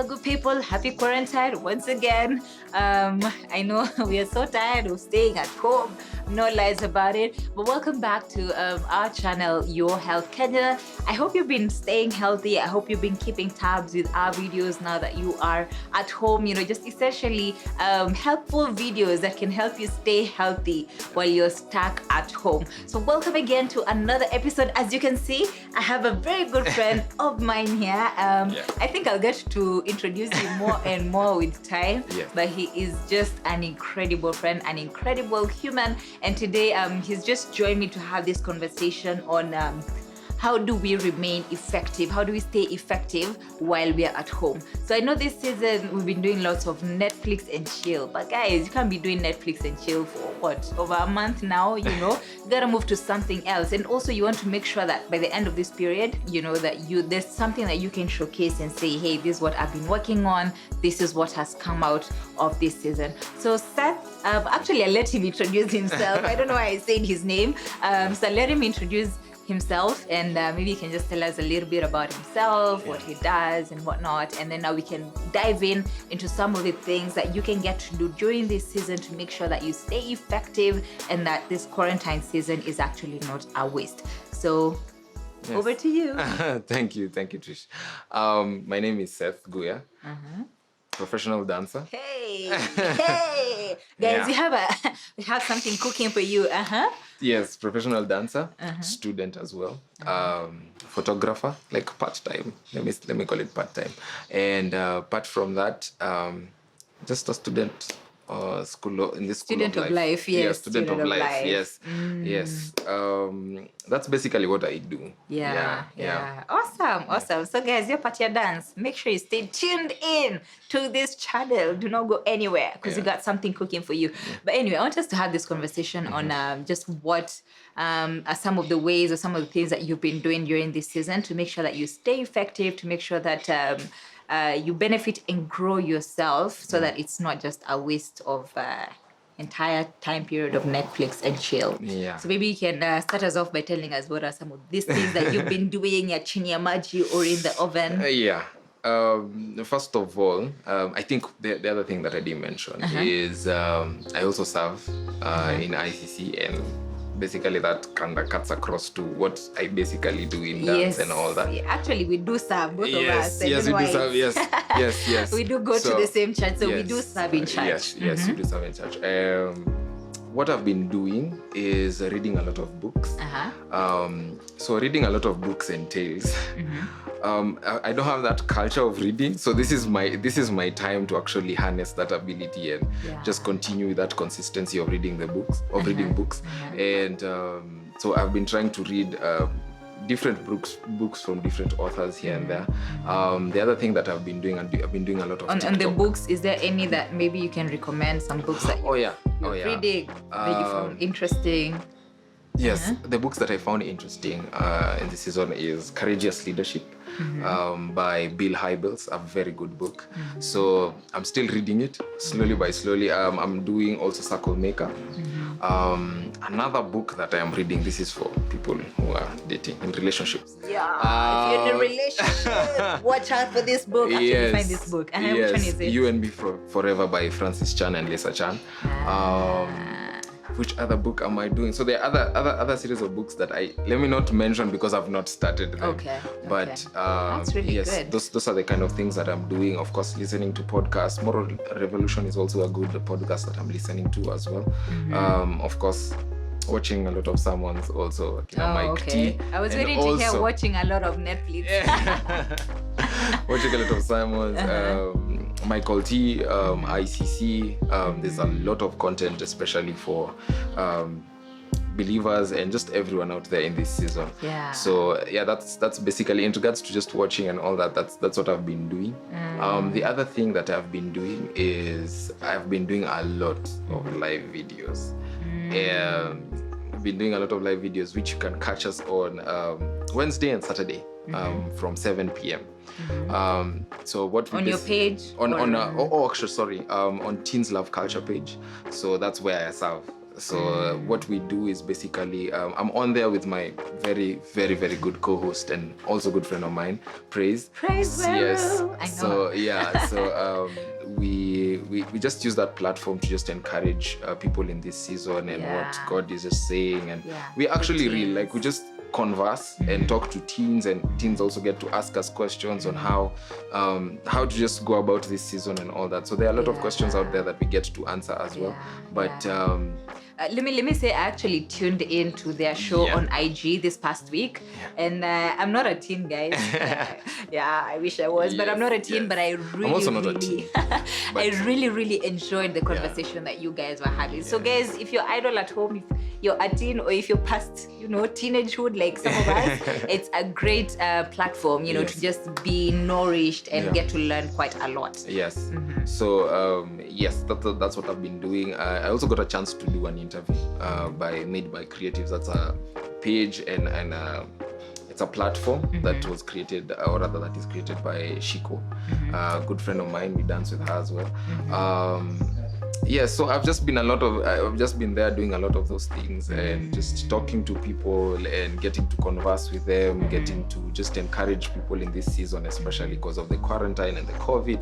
Hello, good people. Happy quarantine once again. I know we are so tired of staying at home. No lies about it. But welcome back to our channel, Your Health Kenya. I hope you've been staying healthy. I hope you've been keeping tabs with our videos now that you are at home. You know, just essentially helpful videos that can help you stay healthy while you're stuck at home. So welcome again to another episode. As you can see, I have a very good friend of mine here. I think I'll get to introduce him more and more with time. But he is just an incredible friend, an incredible human. And today he's just joined me to have this conversation on how do we remain effective? How do we stay effective while we are at home? So I know this season we've been doing lots of Netflix and chill, but guys, you can't be doing Netflix and chill for what, over a month now, you know? You gotta move to something else. And also you want to make sure that by the end of this period, you know, that there's something that you can showcase and say, hey, this is what I've been working on. This is what has come out of this season. So Seth, actually I let him introduce himself. I don't know why I said his name. So I let him introduce himself, and maybe he can just tell us a little bit about himself, what he does and whatnot, and then now we can dive into some of the things that you can get to do during this season to make sure that you stay effective and that this quarantine season is actually not a waste. So over to you. Thank you, Trish. My name is Seth Guya. Professional dancer. Hey, guys, we have something cooking for you. Yes, professional dancer, student as well, photographer, like part-time. Let me call it part-time. And apart from that, just a student. School in the school student of life. Yes, student of life. Yes. That's basically what I do. Yeah. Awesome. So guys, you're part your dance. Make sure you stay tuned in to this channel. Do not go anywhere because we got something cooking for you. But anyway, I want us to have this conversation on just what are some of the ways or some of the things that you've been doing during this season to make sure that you stay effective, to make sure that you benefit and grow yourself so that it's not just a waste of entire time period of Netflix and chill. So maybe you can start us off by telling us what are some of these things that you've been doing at chini ya maji or in the oven. First of all, I think the other thing that I didn't mention is I also serve in ICC, and basically that kind of cuts across to what I basically do in dance and all that. Actually, we do serve, both of us. Yes, we do serve. Yes. We do go to the same church, so we do serve in church. Yes, we do serve in church. What I've been doing is reading a lot of books. So reading a lot of books entails. I don't have that culture of reading, so this is my time to actually harness that ability and just continue with that consistency of reading the books, reading books. And so I've been trying to read different books from different authors here and there. The other thing that I've been doing a lot of TikTok. On the books, is there any that maybe you can recommend, some books that you're reading that you found interesting? Yes, the books that I found interesting in this season is Courageous Leadership by Bill Hybels, a very good book. So I'm still reading it slowly by slowly. I'm doing also Circle Maker. Another book that I am reading, this is for people who are dating in relationships. If you're in a relationship, watch out for this book. Actually, find this book. Which one is it? You and Me Forever by Francis Chan and Lisa Chan. Which other book am I doing? So there are other series of books that let me not mention because I've not started them. But that's really good. Those are the kind of things that I'm doing. Of course, listening to podcasts. Moral Revolution is also a good podcast that I'm listening to as well. Of course, watching a lot of sermons also. Mike T. I was waiting to hear watching a lot of Netflix. Watching a lot of sermons. Michael T, ICC. There's a lot of content, especially for believers and just everyone out there in this season. So that's basically in regards to just watching and all that. That's what I've been doing. The other thing that I've been doing is I've been doing a lot of live videos. I've been doing a lot of live videos, which you can catch us on Wednesday and Saturday from 7 p.m. So what on your page on Teens Love Culture page. So that's where I serve. So what we do is basically, I'm on there with my very, very, very good co-host and also good friend of mine, Praise. Yes. I know. So yeah, so we just use that platform to just encourage people in this season and what God is just saying, and we actually really like, we just converse and talk to teens, and teens also get to ask us questions on how to just go about this season and all that. So there are a lot of questions out there that we get to answer as well. But let me say, I actually tuned into their show on IG this past week, and I'm not a teen, guys. I wish I was, but I'm not a teen. But I really, I really enjoyed the conversation that you guys were having. So, guys, if you're idle at home, if you're a teen, or if you're past, teenagehood like some of us, it's a great platform, to just be nourished and get to learn quite a lot. Yes. So yes, that's what I've been doing. I also got a chance to do an interview made by Creatives. That's a page and it's a platform that was created, or rather that is created by Shiko, a good friend of mine. We dance with her as well. So I've just been there doing a lot of those things, and just talking to people and getting to converse with them, getting to just encourage people in this season, especially because of the quarantine and the COVID.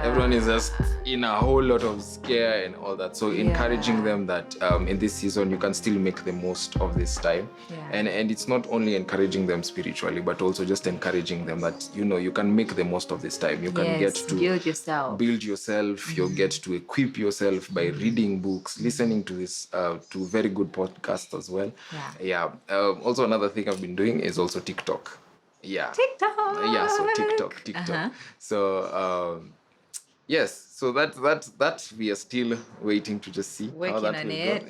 Everyone is just in a whole lot of scare and all that. So encouraging them that in this season you can still make the most of this time. And it's not only encouraging them spiritually, but also just encouraging them that you can make the most of this time. You can get to build yourself. You'll get to equip yourself by reading books, listening to this to very good podcasts as well. Also another thing I've been doing is also TikTok. TikTok. So yes, so that we are still waiting to just see working how that on will it.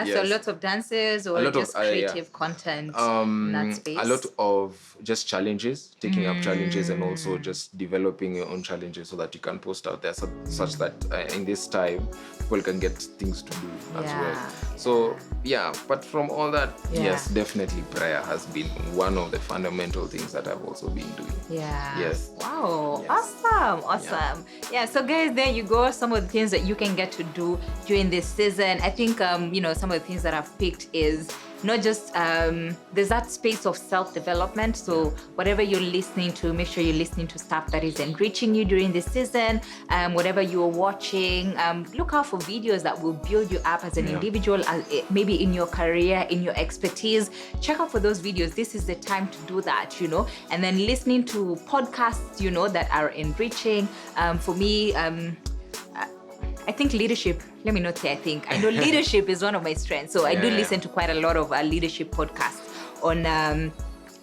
go. So lots of dances or just creative content in that space. A lot of just challenges, taking up challenges, and also just developing your own challenges so that you can post out there, such that in this time people can get things to do as well. So but from all that, yes, definitely prayer has been one of the fundamental things that I've also been doing. Yes. Wow. Yes. Awesome. So guys, there you go, some of the things that you can get to do during this season. I think some of the things that I've picked is not just there's that space of self-development. So whatever you're listening to, make sure you're listening to stuff that is enriching you during this season. Whatever you're watching, look out for videos that will build you up as an individual, maybe in your career, in your expertise. Check out for those videos. This is the time to do that, and then listening to podcasts, that are enriching. For me, I think leadership, let me not say I think. I know leadership is one of my strengths. So I do listen to quite a lot of leadership podcasts on,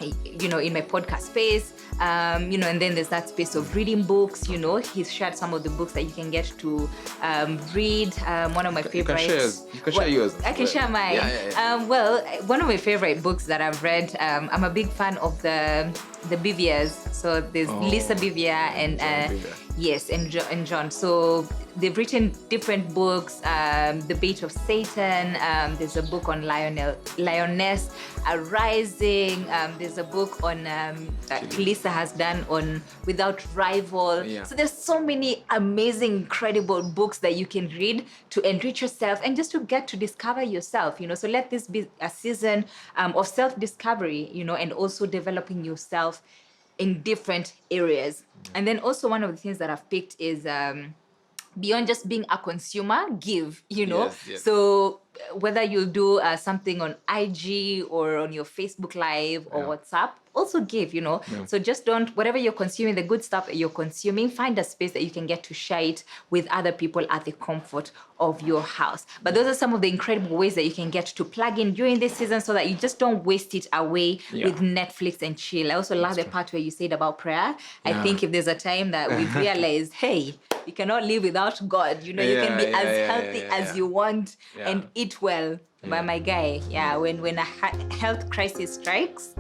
in my podcast space. And then there's that space of reading books. He's shared some of the books that you can get to read. One of my favorites. You can share yours. I can share mine. Well, one of my favorite books that I've read, I'm a big fan of the Biviers. So there's Lisa Bivier and yes, and John. So they've written different books. The Bait of Satan. There's a book on Lioness Arising. There's a book on that Lisa has done on Without Rival. So there's so many amazing, incredible books that you can read to enrich yourself and just to get to discover yourself. So let this be a season of self-discovery. And also developing yourself in different areas. And then also one of the things that I've picked is beyond just being a consumer, give, Yes. So whether you'll do something on IG or on your Facebook Live or WhatsApp, also give, So just whatever you're consuming, the good stuff that you're consuming, find a space that you can get to share it with other people at the comfort of your house. But those are some of the incredible ways that you can get to plug in during this season so that you just don't waste it away with Netflix and chill. I also love the part where you said about prayer. I think if there's a time that we've realized, hey, you cannot live without God. You can be as healthy as you want and eat well. But my guy, when a health crisis strikes,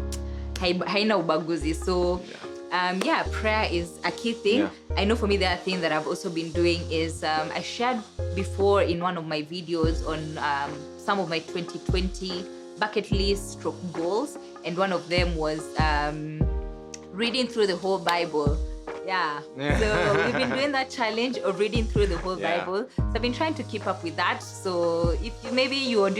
haina ubaguzi. So prayer is a key thing. I know for me, the other thing that I've also been doing is I shared before in one of my videos on some of my 2020 bucket list / goals, and one of them was reading through the whole Bible Yeah. So we've been doing that challenge of reading through the whole Yeah. Bible. So I've been trying to keep up with that. So if maybe you're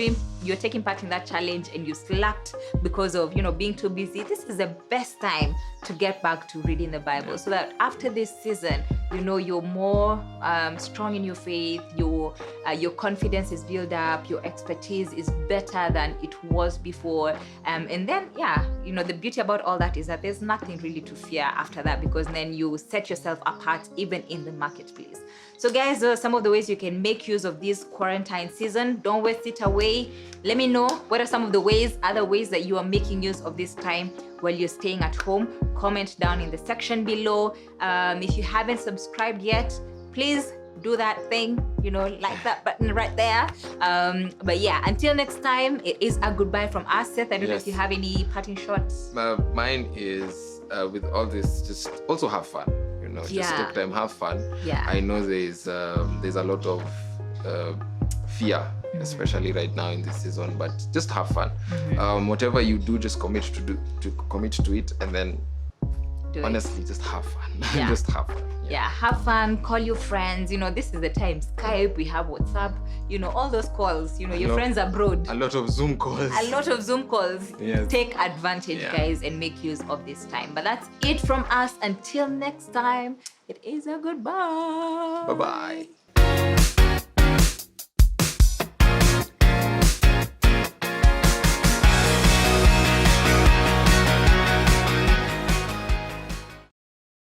taking part in that challenge and you slacked because of being too busy, this is the best time to get back to reading the Bible, so that after this season, you're more strong in your faith, your confidence is built up, your expertise is better than it was before, and then the beauty about all that is that there's nothing really to fear after that, because then you set yourself apart even in the marketplace. So guys, those are some of the ways you can make use of this quarantine season. Don't waste it away. Let me know what are some of the other ways that you are making use of this time while you're staying at home. Comment down in the section below. If you haven't subscribed yet, please do that thing, like that button right there. But yeah, until next time, it is a goodbye from us. Seth, I don't know if you have any parting shots. Mine is, with all this, just also have fun. Just take time, have fun. Yeah. I know there's a lot of fear, especially right now in this season, but just have fun. Whatever you do, just commit to it, and then honestly, just have fun. Yeah. Just have fun. Yeah, have fun, call your friends. This is the time. Skype, we have WhatsApp, all those calls, your friends abroad. A lot of Zoom calls. Yes. Take advantage, guys, and make use of this time. But that's it from us. Until next time, it is a goodbye. Bye-bye.